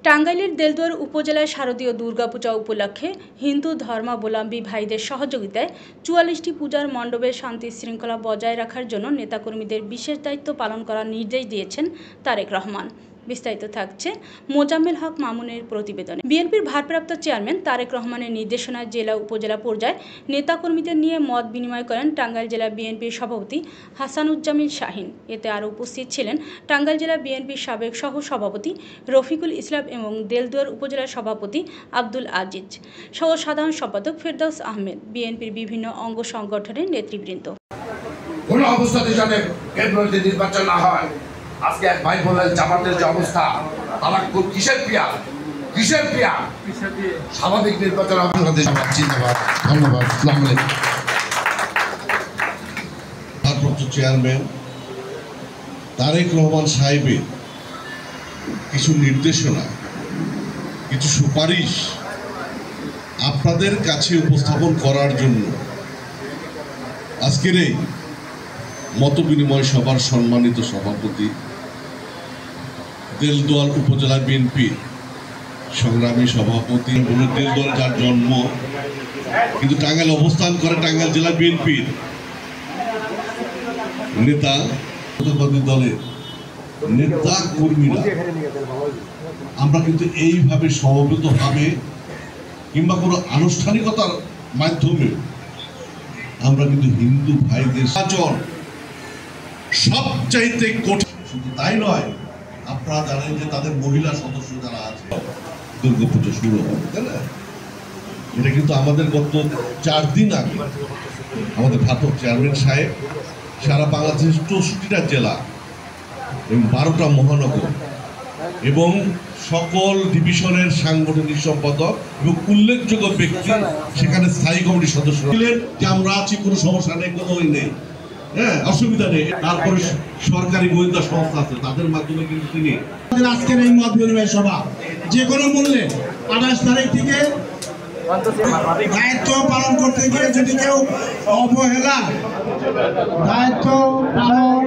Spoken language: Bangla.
টাঙ্গাইলের দেলদুয়ার উপজেলায় শারদীয় দুর্গাপূজা উপলক্ষে হিন্দু ধর্মাবলম্বী ভাইদের সহযোগিতায় ৪৪টি পূজার মণ্ডপে শান্তি শৃঙ্খলা বজায় রাখার জন্য নেতাকর্মীদের বিশেষ দায়িত্ব পালন করার নির্দেশ দিয়েছেন তারেক রহমান। বিস্তারিত থাকছে মোজাম্মেল হক মামুনের প্রতিবেদনে। বিএনপির ভারপ্রাপ্ত চেয়ারম্যান তারেক রহমানের নির্দেশনায় জেলা উপজেলা পর্যায়ে নেতাকর্মীদের নিয়ে মত বিনিময় করেন টাঙ্গাইল জেলা বিএনপির সভাপতি হাসানুজ্জামিল শাহীন। এতে আরও উপস্থিত ছিলেন টাঙ্গাইল জেলা বিএনপির সাবেক সহ সভাপতি রফিকুল ইসলাম এবং দেলদুয়ার উপজেলা সভাপতি আব্দুল আজিজ সহ সাধারণ সম্পাদক ফেরদাউস আহমেদ, বিএনপির বিভিন্ন অঙ্গ সংগঠনের নেতৃবৃন্দ। কোন অবস্থাতে যাতে কেন্দ্রে নির্বাচন না হয়। আজকে এক ভাই বললেন জামাতের যে অবস্থা, তারা কিসের প্রিয়া স্বাভাবিক নির্বাচন বাংলাদেশ। ধন্যবাদ। ভারপ্রাপ্ত চেয়ারম্যান তারেক রহমান সাহেবের কিছু নির্দেশনা, কিছু সুপারিশ আপনাদের কাছে উপস্থাপন করার জন্য আজকের এই মত বিনিময় সভার সম্মানিত সভাপতি, দেলদুয়ার উপজেলা বিএনপির সংগ্রামী সভাপতি, দেলদুয়ার যার জন্ম কিন্তু টাঙ্গাইল অবস্থান করে টাঙ্গাইল জেলা বিএনপির নেতা, দলের নেতা কর্মীরা আমরা কিন্তু এইভাবে সমবেতভাবে কিংবা কোনো আনুষ্ঠানিকতার মাধ্যমে আমরা কিন্তু হিন্দু ভাইদের আচরণ সবচাইতে কঠিন। শুধু তাই নয়, আপনারা জানেন যে তাদের মহিলা সদস্য যারা আছে, দুর্গাপুজো শুরু হবে, তাই না? এটা কিন্তু আমাদের গত 4 দিন আগে আমাদের ভারপ্রাপ্ত চেয়ারম্যান সাহেব সারা বাংলাদেশের 64টা জেলা এবং 12টা মহানগর এবং সকল ডিভিশনের সাংগঠনিক সম্পাদক এবং উল্লেখযোগ্য ব্যক্তি সেখানে স্থায়ী কমিটির সদস্য ছিলেন যে আমরা আছি, কোনো সমস্যা নেই, কোনো নেই, হ্যাঁ, অসুবিধা নেই। তারপরে সরকারি গোয়েন্দা সংস্থা আছে, তাদের মাধ্যমে কিন্তু তিনি আজকের এই মত বিনিময় সভা যে কোনো মূল্যে 28 তারিখ থেকে দায়িত্ব পালন করতে গিয়ে যদি কেউ অবহেলা দায়িত্ব পালন